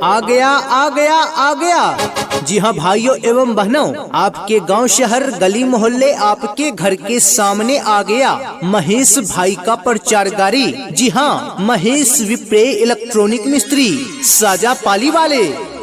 आ गया आ गया आ गया। जी हाँ भाइयों एवं बहनों, आपके गांव शहर गली मोहल्ले आपके घर के सामने आ गया महेश भाई का प्रचार गाड़ी। जी हाँ, महेश विप्रे इलेक्ट्रॉनिक मिस्त्री साजा पाली वाले।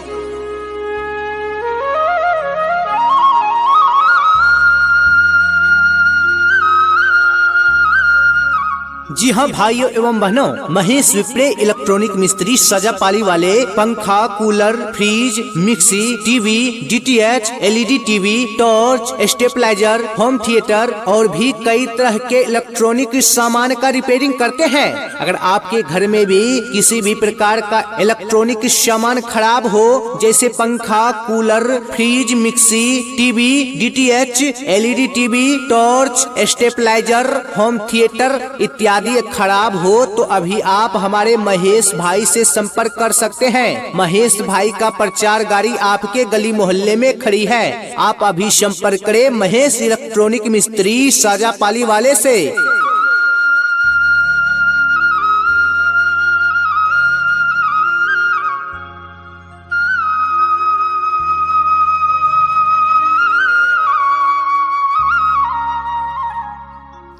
जी हाँ भाइयों एवं बहनों, महेश विप्रे इलेक्ट्रॉनिक मिस्त्री साजा पाली वाले पंखा, cooler, fridge, mixie, TV, DTH, LED TV, torch, stabiliser, home theatre और भी कई तरह के इलेक्ट्रॉनिक सामान का रिपेयरिंग करते हैं। अगर आपके घर में भी किसी भी प्रकार का इलेक्ट्रॉनिक सामान खराब हो, जैसे पंखा, cooler, fridge, mixie, TV, DTH, LED TV, torch, stabiliser, home theatre इत्यादि खराब हो, तो अभी आप हमारे महेश भाई से संपर्क कर सकते हैं। महेश भाई का प्रचार गाड़ी आपके गली मोहल्ले में खड़ी है। आप अभी संपर्क करें महेश इलेक्ट्रॉनिक मिस्त्री साजा पाली वाले से।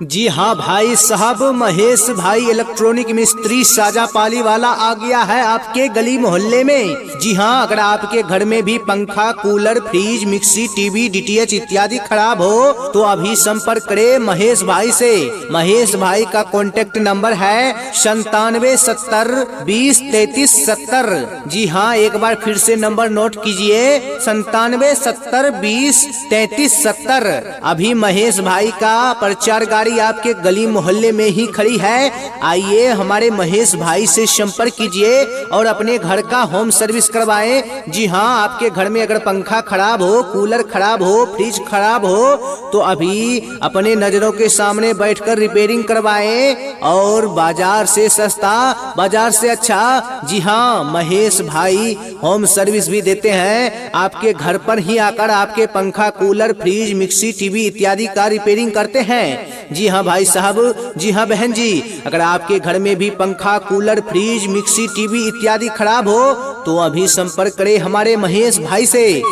जी हाँ भाई साहब, महेश भाई इलेक्ट्रॉनिक मिस्त्री साजा पाली वाला आ गया है आपके गली मोहल्ले में। जी हाँ, अगर आपके घर में भी पंखा, cooler, fridge, mixie, TV, DTH इत्यादि खराब हो, तो अभी संपर्क करें महेश भाई से। महेश भाई का कॉन्टेक्ट नंबर है 9770203370। जी हाँ, एक बार फिर से नंबर नोट कीजिए 9770203370। अभी महेश भाई का प्रचार गाड़ी आपके गली मोहल्ले में ही खड़ी है। आइए हमारे महेश भाई से संपर्क कीजिए और अपने घर का होम सर्विस करवाएं। जी हाँ, आपके घर में अगर पंखा खराब हो, कूलर खराब हो, फ्रिज खराब हो, तो अभी अपने नजरों के सामने बैठकर रिपेयरिंग करवाएं और बाजार से सस्ता, बाजार से अच्छा। जी हाँ, महेश भाई होम सर्विस भी देते हैं। आपके घर पर ही आकर आपके पंखा, कूलर, फ्रिज, मिक्सी, टीवी इत्यादि का रिपेयरिंग करते हैं। जी हाँ भाई साहब, जी हाँ बहन जी, अगर आपके घर में भी पंखा, कूलर, फ्रिज, मिक्सी, टीवी इत्यादि खराब हो, तो अभी संपर्क करें हमारे महेश भाई से।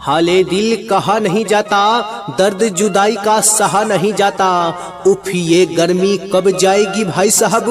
हाले दिल कहा नहीं जाता, दर्द जुदाई का सहा नहीं जाता। उफ, ये गर्मी कब जाएगी भाई साहब,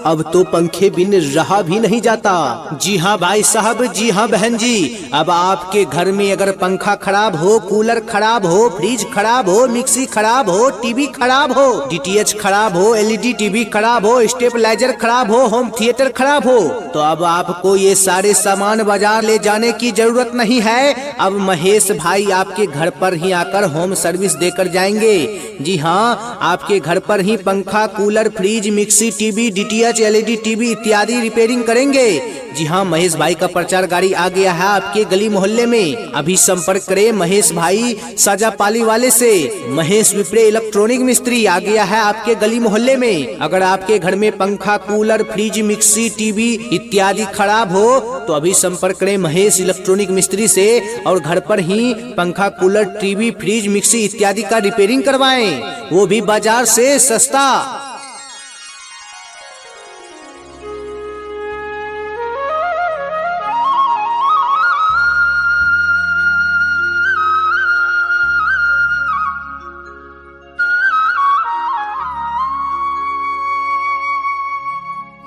अब तो पंखे बिन रहा भी नहीं जाता। जी हाँ भाई साहब, जी हाँ बहन जी, अब आपके घर में अगर पंखा खराब हो, कूलर खराब हो, फ्रिज खराब हो, मिक्सी खराब हो, टीवी खराब हो, डीटीएच खराब हो, एलईडी टीवी खराब हो, स्टेबलाइजर खराब हो, होम थिएटर खराब हो, तो अब आपको ये सारे सामान बाजार ले जाने की जरूरत नहीं है। अब महेश भाई आपके घर पर ही आकर होम सर्विस देकर जाएंगे। जी हाँ, आपके घर पर ही पंखा, cooler, fridge, mixie, TV, DTH, LED TV इत्यादि रिपेयरिंग करेंगे। जी हाँ, महेश भाई का प्रचार गाड़ी आ गया है आपके गली मोहल्ले में। अभी संपर्क करें महेश भाई साजा पाली वाले से। महेश विप्रे इलेक्ट्रॉनिक मिस्त्री आ गया है आपके गली मोहल्ले में। अगर आपके घर में पंखा, कूलर, फ्रिज, मिक्सी, टीवी इत्यादि खराब हो, तो अभी संपर्क करें महेश इलेक्ट्रॉनिक मिस्त्री से और घर पर ही पंखा, कूलर, टीवी, फ्रिज, मिक्सी इत्यादि का रिपेयरिंग करवाएं, वो भी बाजार से सस्ता।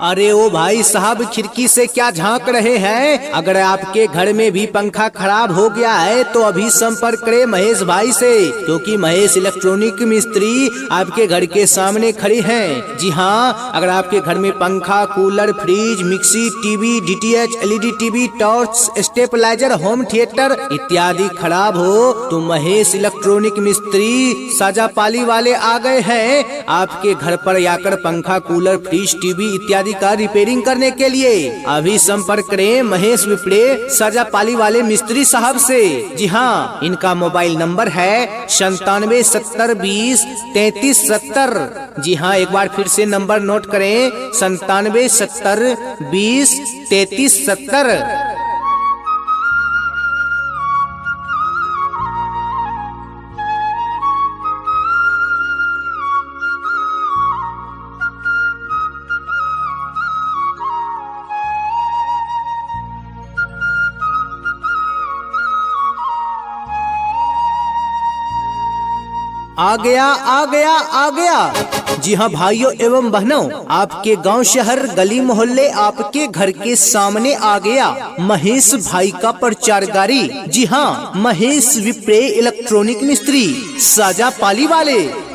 अरे ओ भाई साहब, खिड़की से क्या झांक रहे हैं? अगर आपके घर में भी पंखा खराब हो गया है, तो अभी संपर्क करें महेश भाई से, क्योंकि महेश इलेक्ट्रॉनिक मिस्त्री आपके घर के सामने खड़े हैं। जी हाँ, अगर आपके घर में पंखा, cooler, fridge, mixie, TV, DTH, LED TV, torch, stabiliser, home theatre इत्यादि खराब हो, तो महेश इलेक्ट्रॉनिक मिस्त्री साजा पाली वाले आ गए हैं आपके घर पर आकर पंखा, कूलर, फ्रिज, टीवी इत्यादि इत्यादि का रिपेयरिंग करने के लिए अभी संपर्क करें महेश विप्रे सजा पाली वाले मिस्त्री साहब से। जी हाँ, इनका मोबाइल नंबर है 9770203370। जी हाँ, एक बार फिर से नंबर नोट करें 9770203370। आ गया आ गया आ गया। जी हाँ भाइयों एवं बहनों, आपके गांव शहर गली मोहल्ले आपके घर के सामने आ गया महेश भाई का प्रचार गाड़ी। जी हाँ, महेश विप्रे इलेक्ट्रॉनिक मिस्त्री साजा पाली वाले।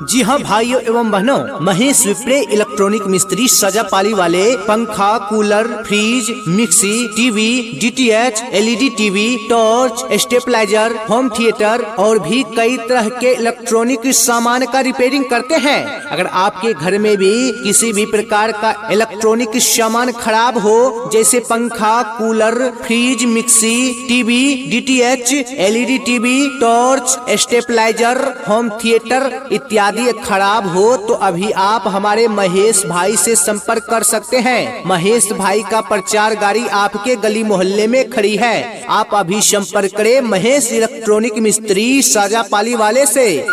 जी हाँ भाइयों एवं बहनों, महेश विप्रे इलेक्ट्रॉनिक मिस्त्री सजा पाली वाले पंखा, cooler, fridge, mixie, TV, DTH, LED TV, torch, stabiliser, home theatre और भी कई तरह के इलेक्ट्रॉनिक सामान का रिपेयरिंग करते हैं। अगर आपके घर में भी किसी भी प्रकार का इलेक्ट्रॉनिक सामान खराब हो, जैसे पंखा, cooler, fridge, mixie, TV, DTH, LED TV, torch, stabiliser, home theatre इत्यादि खराब हो, तो अभी आप हमारे महेश भाई से संपर्क कर सकते हैं। महेश भाई का प्रचार गाड़ी आपके गली मोहल्ले में खड़ी है। आप अभी संपर्क करें महेश इलेक्ट्रॉनिक मिस्त्री साजा पाली वाले से।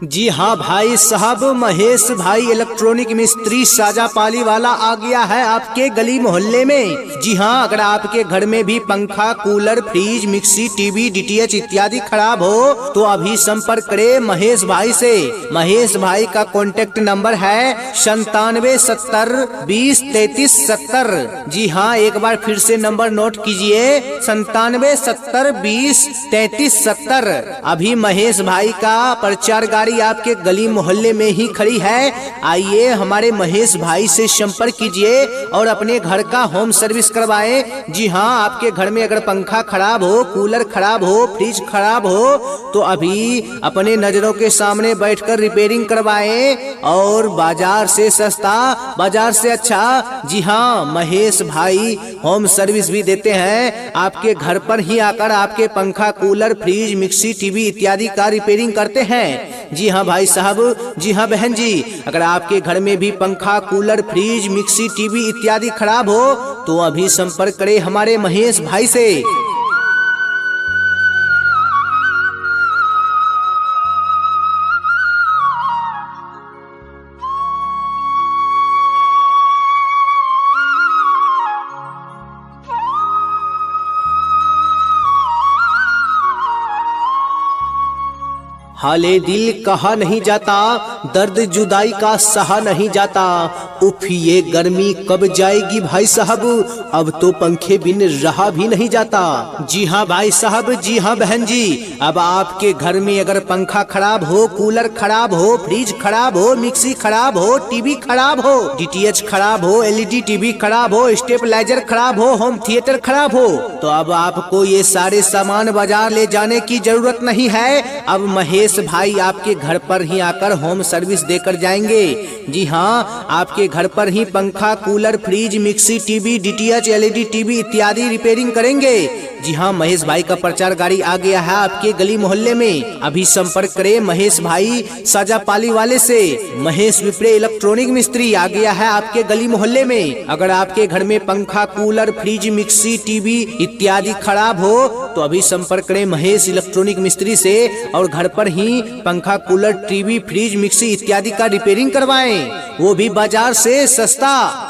जी हाँ भाई साहब, महेश भाई इलेक्ट्रॉनिक मिस्त्री साजा पाली वाला आ गया है आपके गली मोहल्ले में। जी हाँ, अगर आपके घर में भी पंखा, cooler, fridge, mixie, TV, DTH इत्यादि खराब हो, तो अभी संपर्क करें महेश भाई से। महेश भाई का कॉन्टेक्ट नंबर है 9770203370। जी हाँ, एक बार फिर से नंबर नोट कीजिए 9770203370। अभी महेश भाई का प्रचार गाड़ी आपके गली मोहल्ले में ही खड़ी है। आइए हमारे महेश भाई से संपर्क कीजिए और अपने घर का होम सर्विस करवाएं। जी हाँ, आपके घर में अगर पंखा खराब हो, कूलर खराब हो, फ्रिज खराब हो, तो अभी अपने नजरों के सामने बैठकर रिपेयरिंग करवाएं और बाजार से सस्ता, बाजार से अच्छा। जी हाँ, महेश भाई होम सर्विस भी देते हैं। आपके घर पर ही आकर आपके पंखा, कूलर, फ्रिज, मिक्सी, टीवी इत्यादि का रिपेयरिंग करते हैं। जी हाँ भाई साहब, जी हाँ बहन जी, अगर आपके घर में भी पंखा, कूलर, फ्रिज, मिक्सी, टीवी इत्यादि खराब हो, तो अभी संपर्क करें हमारे महेश भाई से। हाले दिल कहा नहीं जाता, दर्द जुदाई का सहा नहीं जाता। उफ ये गर्मी कब जाएगी भाई साहब, अब तो पंखे बिन रहा भी नहीं जाता। जी हाँ भाई साहब, जी हाँ बहन जी, अब आपके घर में अगर पंखा खराब हो, कूलर खराब हो, फ्रिज खराब हो, मिक्सी खराब हो, टीवी खराब हो, डीटीएच खराब हो, एलईडी टीवी खराब हो, स्टेबलाइजर खराब हो, होम थिएटर खराब हो, तो अब आपको ये सारे सामान बाजार ले जाने की जरूरत नहीं है। अब महेश भाई आपके घर पर ही आकर होम सर्विस देकर जाएंगे। जी हाँ, आपके घर पर ही पंखा, cooler, fridge, mixie, TV, DTH, LED TV इत्यादि रिपेयरिंग करेंगे। जी हाँ, महेश भाई का प्रचार गाड़ी आ गया है आपके गली मोहल्ले में। अभी संपर्क करें महेश भाई साजा पाली वाले से। महेश विप्रे इलेक्ट्रॉनिक मिस्त्री आ गया है आपके गली मोहल्ले में। अगर आपके घर में पंखा, कूलर, फ्रिज, मिक्सी, टीवी इत्यादि खराब हो, तो अभी संपर्क करें महेश इलेक्ट्रॉनिक मिस्त्री से और घर पर ही पंखा, कूलर, टीवी, फ्रिज, मिक्सी इत्यादि का रिपेयरिंग करवाएं, वो भी बाजार से सस्ता।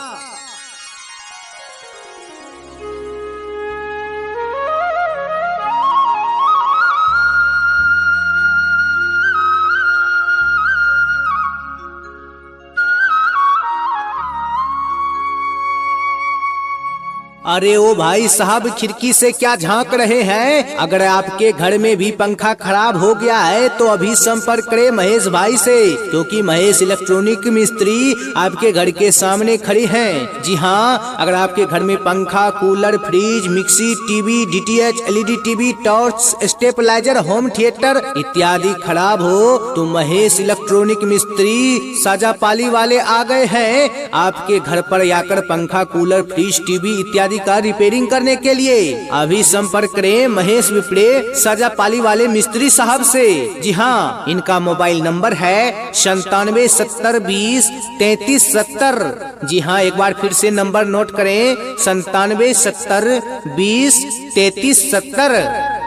अरे ओ भाई साहब, खिड़की से क्या झांक रहे हैं? अगर आपके घर में भी पंखा खराब हो गया है तो अभी संपर्क करें महेश भाई से, क्योंकि महेश इलेक्ट्रॉनिक मिस्त्री आपके घर के सामने खड़ी हैं। जी हाँ, अगर आपके घर में पंखा, cooler, fridge, mixie, TV, DTH, LED TV, torch, stabiliser, home theatre इत्यादि खराब हो तो महेश इलेक्ट्रॉनिक मिस्त्री साजापाली वाले आ गए हैं आपके घर पर आकर पंखा, कूलर, फ्रिज, टीवी इत्यादि का रिपेयरिंग करने के लिए। अभी संपर्क करें महेश विप्रे साजापाली वाले मिस्त्री साहब से। जी हाँ, इनका मोबाइल नंबर है 9770203370। जी हाँ, एक बार फिर से नंबर नोट करें 9770203370।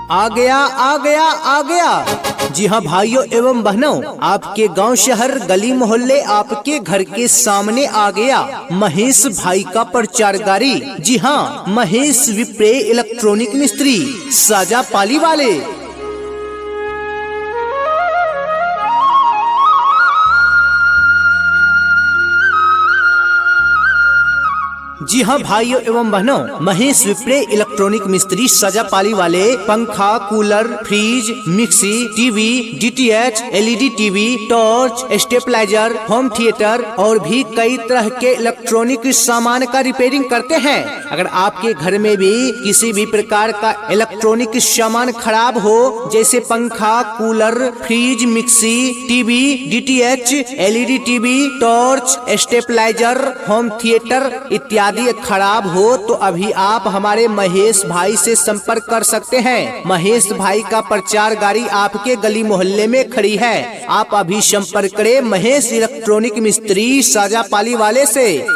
आ गया आ गया आ गया। जी हाँ भाइयों एवं बहनों, आपके गांव, शहर, गली, मोहल्ले आपके घर के सामने आ गया महेश भाई का प्रचार गाड़ी। जी हाँ, महेश विप्रे इलेक्ट्रॉनिक मिस्त्री साजापाली वाले। जी हाँ भाइयों एवं बहनों, महेश विप्रे इलेक्ट्रॉनिक मिस्त्री साजापाली वाले पंखा, cooler, fridge, mixie, TV, DTH, LED TV, torch, stabiliser, home theatre और भी कई तरह के इलेक्ट्रॉनिक सामान का रिपेयरिंग करते हैं। अगर आपके घर में भी किसी भी प्रकार का इलेक्ट्रॉनिक सामान खराब हो, जैसे पंखा, cooler, fridge, mixie, TV, DTH, LED TV, torch, stabiliser, home theatre इत्यादि खराब हो तो अभी आप हमारे महेश भाई से संपर्क कर सकते हैं। महेश भाई का प्रचार गाड़ी आपके गली मोहल्ले में खड़ी है। आप अभी संपर्क करें महेश इलेक्ट्रॉनिक मिस्त्री साजापाली वाले से।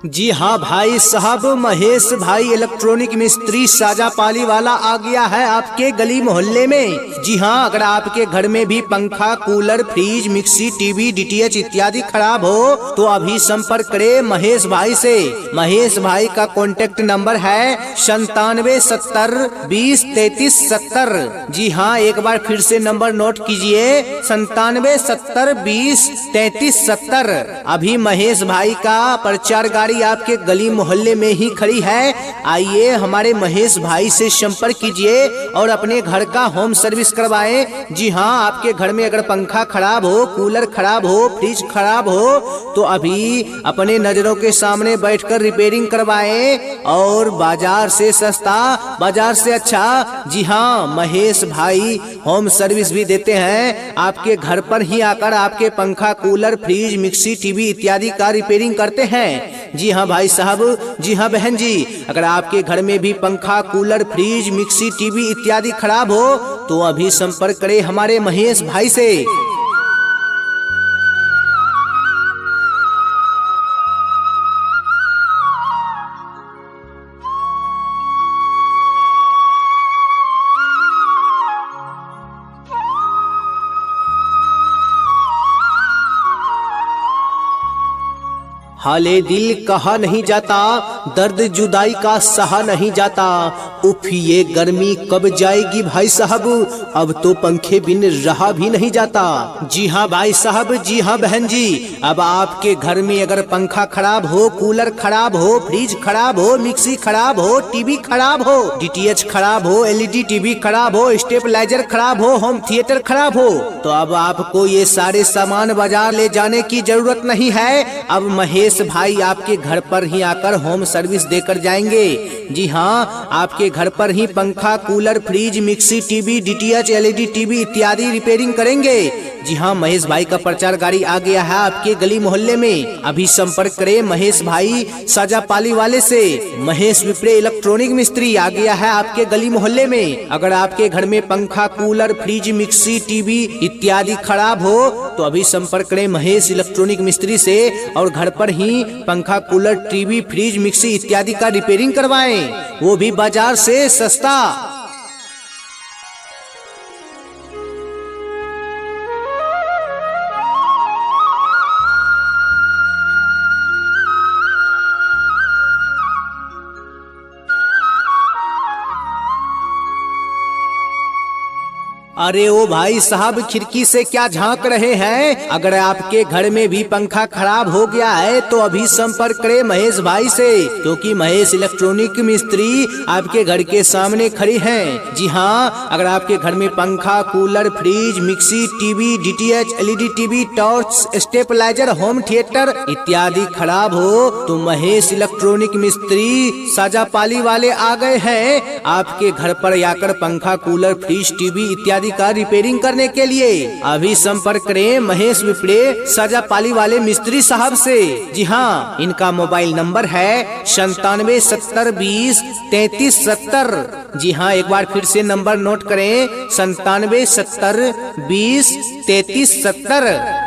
जी हाँ भाई साहब, महेश भाई इलेक्ट्रॉनिक मिस्त्री साजापाली वाला आ गया है आपके गली मोहल्ले में। जी हाँ, अगर आपके घर में भी पंखा, cooler, fridge, mixie, TV, DTH इत्यादि खराब हो तो अभी संपर्क करें महेश भाई से। महेश भाई का कॉन्टेक्ट नंबर है 9770203370। जी हाँ, एक बार फिर से नंबर नोट कीजिए 9770203370। अभी महेश भाई का प्रचार गाड़ी आपके गली मोहल्ले में ही खड़ी है। आइए हमारे महेश भाई से संपर्क कीजिए और अपने घर का होम सर्विस करवाएं। जी हाँ, आपके घर में अगर पंखा खराब हो, कूलर खराब हो, फ्रिज खराब हो तो अभी अपने नजरों के सामने बैठकर रिपेयरिंग करवाएं और बाजार से सस्ता, बाजार से अच्छा। जी हाँ, महेश भाई होम सर्विस भी देते हैं। आपके घर पर ही आकर आपके पंखा, कूलर, फ्रिज, मिक्सी, टीवी इत्यादि का रिपेयरिंग करते हैं। जी हाँ भाई साहब, जी हाँ बहन जी, अगर आपके घर में भी पंखा, कूलर, फ्रिज, मिक्सी, टीवी इत्यादि खराब हो तो अभी संपर्क करें हमारे महेश भाई से। हाले दिल कहा नहीं जाता, दर्द जुदाई का सहा नहीं जाता। उफ ये गर्मी कब जाएगी भाई साहब, अब तो पंखे बिन रहा भी नहीं जाता। जी हाँ भाई साहब, जी हाँ बहन जी, अब आपके घर में अगर पंखा खराब हो, कूलर खराब हो, फ्रिज खराब हो, मिक्सी खराब हो, टीवी खराब हो, डीटीएच खराब हो, एलईडी टीवी खराब हो, स्टेबलाइजर खराब हो, होम थिएटर खराब हो तो अब आपको ये सारे सामान बाजार ले जाने की जरूरत नहीं है। अब महेश भाई आपके घर पर ही आकर होम सर्विस देकर जाएंगे। जी हाँ, आपके घर पर ही पंखा, cooler, fridge, mixie, TV, DTH, LED TV इत्यादि रिपेयरिंग करेंगे। जी हाँ, महेश भाई का प्रचार गाड़ी आ गया है आपके गली मोहल्ले में। अभी संपर्क करें महेश भाई साजापाली वाले से। महेश विप्रे इलेक्ट्रॉनिक मिस्त्री आ गया है आपके गली मोहल्ले में। अगर आपके घर में पंखा, कूलर, फ्रिज, मिक्सी, टीवी इत्यादि खराब हो तो अभी संपर्क करें महेश इलेक्ट्रॉनिक मिस्त्री से और घर पर ही पंखा, कूलर, टीवी, फ्रिज, मिक्सी इत्यादि का रिपेयरिंग करवाएं, वो भी बाजार से सस्ता। अरे ओ भाई साहब, खिड़की से क्या झांक रहे हैं? अगर आपके घर में भी पंखा खराब हो गया है तो अभी संपर्क करें महेश भाई से, क्योंकि महेश इलेक्ट्रॉनिक मिस्त्री आपके घर के सामने खड़ी हैं। जी हाँ, अगर आपके घर में पंखा, cooler, fridge, mixie, TV, DTH, LED TV, torch, stabiliser, home theatre इत्यादि खराब हो तो महेश इलेक्ट्रॉनिक मिस्त्री साजापाली वाले आ गए हैं आपके घर पर आकर पंखा, कूलर, फ्रिज, टीवी इत्यादि का रिपेयरिंग करने के लिए। अभी संपर्क करें महेश विप्रे साजापाली वाले मिस्त्री साहब से। जी हाँ, इनका मोबाइल नंबर है 9770203370। जी हाँ, एक बार फिर से नंबर नोट करें 9770203370।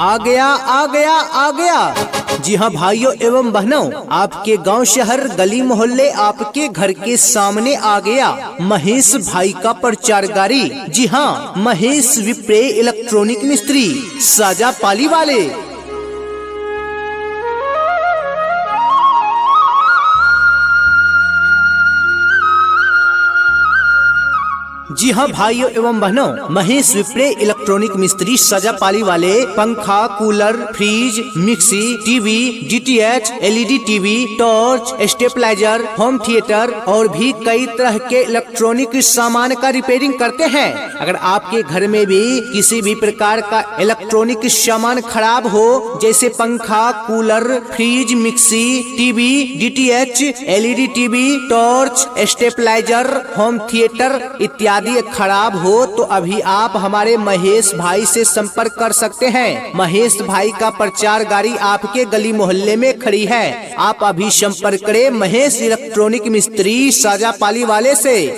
आ गया आ गया आ गया। जी हाँ भाइयों एवं बहनों, आपके गांव, शहर, गली, मोहल्ले आपके घर के सामने आ गया महेश भाई का प्रचार गाड़ी। जी हाँ, महेश विप्रे इलेक्ट्रॉनिक मिस्त्री साजापाली वाले। जी हाँ भाइयों एवं बहनों, महेश विप्रे इलेक्ट्रॉनिक मिस्त्री साजापाली वाले पंखा, cooler, fridge, mixie, TV, DTH, LED TV, torch, stabiliser, home theatre और भी कई तरह के इलेक्ट्रॉनिक सामान का रिपेयरिंग करते हैं। अगर आपके घर में भी किसी भी प्रकार का इलेक्ट्रॉनिक सामान खराब हो, जैसे पंखा, cooler, fridge, mixie, TV, DTH, LED TV, torch, stabiliser, home theatre इत्यादि खराब हो तो अभी आप हमारे महेश भाई से संपर्क कर सकते हैं। महेश भाई का प्रचार गाड़ी आपके गली मोहल्ले में खड़ी है। आप अभी संपर्क करें महेश इलेक्ट्रॉनिक मिस्त्री साजापाली वाले से।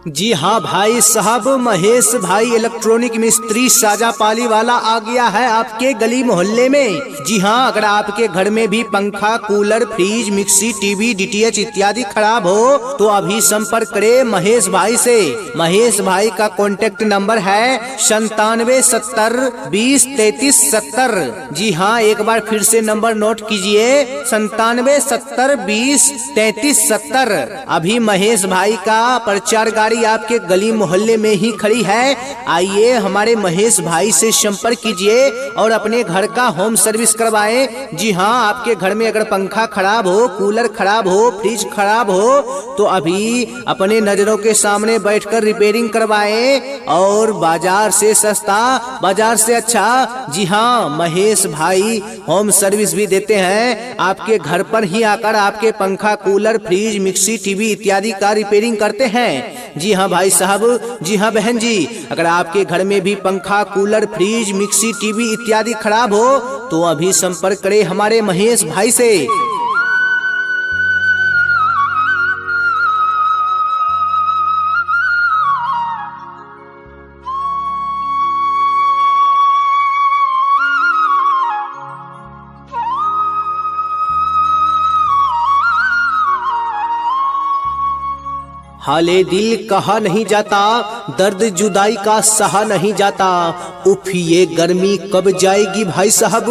जी हाँ भाई साहब, महेश भाई इलेक्ट्रॉनिक मिस्त्री साजापाली वाला आ गया है आपके गली मोहल्ले में। जी हाँ, अगर आपके घर में भी पंखा, cooler, fridge, mixie, TV, DTH इत्यादि खराब हो तो अभी संपर्क करें महेश भाई से। महेश भाई का कॉन्टेक्ट नंबर है 9770203370। जी हाँ, एक बार फिर से नंबर नोट कीजिए 9770203370। अभी महेश भाई का प्रचार गाड़ी आपके गली मोहल्ले में ही खड़ी है। आइए हमारे महेश भाई से संपर्क कीजिए और अपने घर का होम सर्विस करवाएं। जी हाँ, आपके घर में अगर पंखा खराब हो, कूलर खराब हो, फ्रिज खराब हो तो अभी अपने नजरों के सामने बैठकर रिपेयरिंग करवाएं और बाजार से सस्ता, बाजार से अच्छा। जी हाँ, महेश भाई होम सर्विस भी देते हैं। आपके घर पर ही आकर आपके पंखा, कूलर, फ्रिज, मिक्सी, टीवी इत्यादि का रिपेयरिंग करते हैं। जी हाँ भाई साहब, जी हाँ बहन जी, अगर आपके घर में भी पंखा, कूलर, फ्रिज, मिक्सी, टीवी इत्यादि खराब हो तो अभी संपर्क करें हमारे महेश भाई से। हाले दिल कहा नहीं जाता, दर्द जुदाई का सहा नहीं जाता। उफ ये गर्मी कब जाएगी भाई साहब,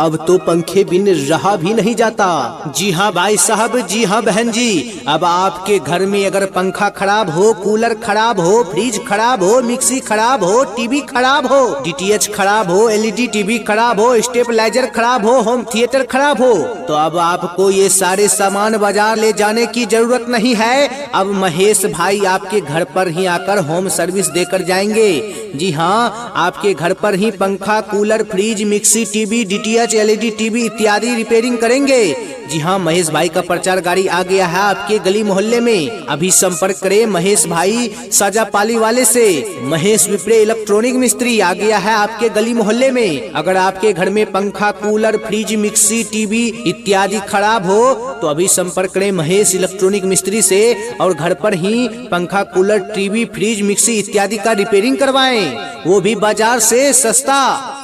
अब तो पंखे बिन रहा भी नहीं जाता। जी हाँ भाई साहब, जी हाँ बहन जी, अब आपके घर में अगर पंखा खराब हो, कूलर खराब हो, फ्रिज खराब हो, मिक्सी खराब हो, टीवी खराब हो, डीटीएच खराब हो, एलईडी टीवी खराब हो, स्टेबलाइजर खराब हो, होम थिएटर खराब हो, तो अब आपको ये सारे सामान बाजार ले जाने की जरूरत नहीं है। अब महेश भाई आपके घर पर ही आकर होम सर्विस देकर जाएंगे। जी हाँ, आपके घर पर ही पंखा, cooler, fridge, mixie, TV, DTH, LED TV इत्यादि रिपेयरिंग करेंगे। जी हाँ, महेश भाई का प्रचार गाड़ी आ गया है आपके गली मोहल्ले में। अभी संपर्क करें महेश भाई साजापाली वाले से। महेश विप्रे इलेक्ट्रॉनिक मिस्त्री आ गया है आपके गली मोहल्ले में। अगर आपके घर में पंखा, कूलर, फ्रिज, मिक्सी, टीवी इत्यादि खराब हो तो अभी संपर्क करें महेश इलेक्ट्रॉनिक मिस्त्री से और घर पर ही पंखा, कूलर, टीवी, फ्रिज, मिक्सी इत्यादि का रिपेयरिंग करवाएं, वो भी बाजार से सस्ता।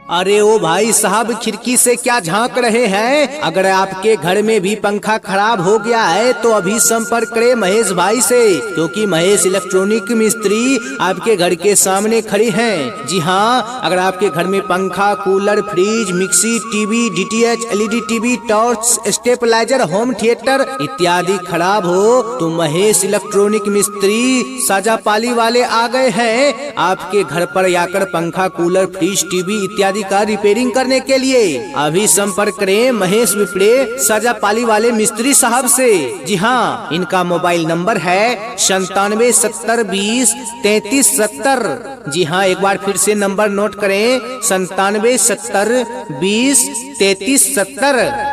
अरे ओ भाई साहब, खिड़की से क्या झांक रहे हैं? अगर आपके घर में भी पंखा खराब हो गया है तो अभी संपर्क करें महेश भाई से, क्योंकि महेश इलेक्ट्रॉनिक मिस्त्री आपके घर के सामने खड़ी हैं। जी हाँ, अगर आपके घर में पंखा, cooler, fridge, mixie, TV, DTH, LED TV, torch, stabiliser, home theatre इत्यादि खराब हो तो महेश इलेक्ट्रॉनिक मिस्त्री साजापाली वाले आ गए हैं आपके घर पर आकर पंखा, कूलर, फ्रिज, टीवी इत्यादि का रिपेयरिंग करने के लिए। अभी संपर्क करें महेश विप्रे साजापाली वाले मिस्त्री साहब से। जी हाँ, इनका मोबाइल नंबर है 9770203370। जी हाँ, एक बार फिर से नंबर नोट करें 9770203370।